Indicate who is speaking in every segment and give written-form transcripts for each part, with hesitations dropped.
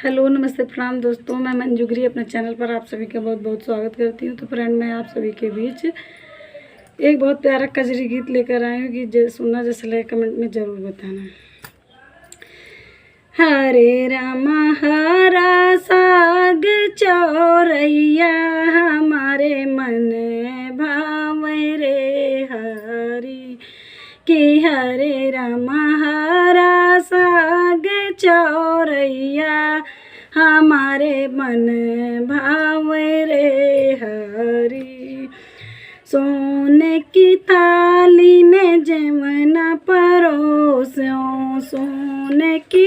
Speaker 1: Hello नमस्ते प्रणाम दोस्तों, मैं मंजू गिरी अपने चैनल पर आप सभी का बहुत बहुत स्वागत करती हूँ। तो फ्रेंड, मैं आप सभी के बीच एक बहुत प्यारा कजरी गीत लेकर आई हूँ कि सुनना जैसा लगे कमेंट में ज़रूर बताना। हरे रामा हरा साग चौरैया हमारे मन भावे रे हरी कि हरे रामा हरा साग चौरैया हमारे मन भावे रे हरी। सोने की थाली में जमना परोसो, सोने की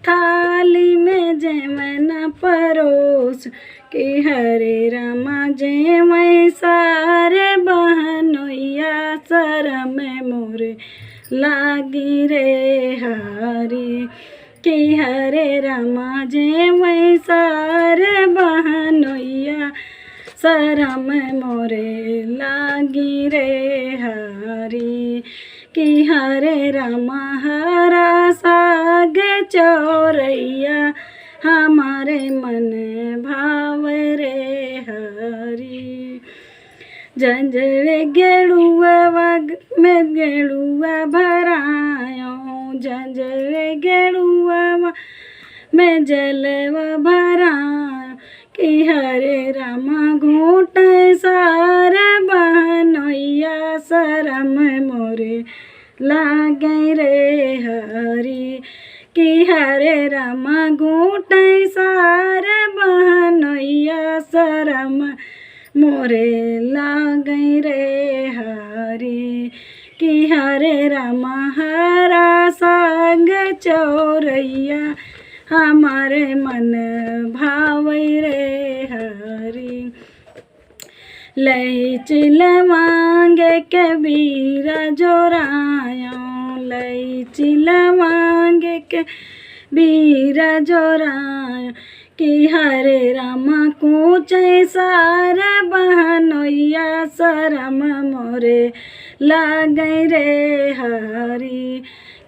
Speaker 1: थाली में जमना परोस कि हरे रामा जय सारे बहनोइया शरम मोरे लागी रे हरी कि हरे रामा जय सारे बहनोइया शरम मोरे लागी रे हरी कि हरे रामा हरा साग चौरैया हमारे मन भावे रे हरी। जंजरे गेड़ुआ में गेड़ुआ भरायो, जंजरे गेड़ुआ में जलवा भरायो कि हरे रामा घूट सारा बहनोइया शरम मोरे लागे रे हरी कि हरे रामा घूट सारा बहनोइया शरम मोरे लागे रे हरी कि हरे रामा हरा साग चौरैया हमारे मन भावे रे हरी। लई लवांगे के बीरा जोरायो, लई लवांगे के बीरा जोरायो कि हरे रामा कूचे सारा बहनोइया शरम मोरे लागे रे हरी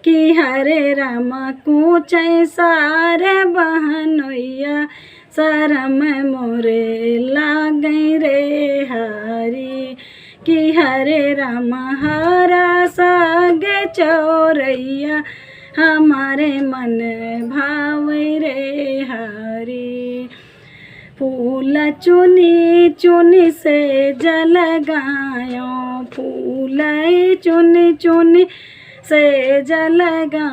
Speaker 1: कि हरे रामा कूचे सारे बहनोइया शरम मोरे लागे रे हरी कि हरे रामा हरा साग चौरैया हमारे मन भावे रे हरी। फूल चुनी चुनी से जल गायो, फूल चुनी चुनी से जलगा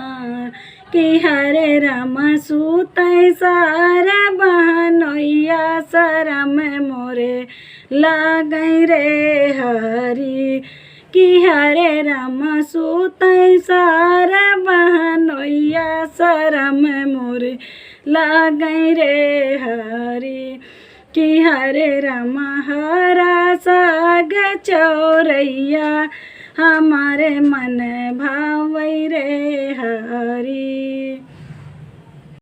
Speaker 1: कि हरे रामा सूते सारा बहनोइया शरम मोरे लागे रे हरी कि हरे रामा सूते सारा बहनोइया शरम मोरे लागे रे हरी कि हरे रामा हरा साग चौरैया हमारे मन भावे रे हरी।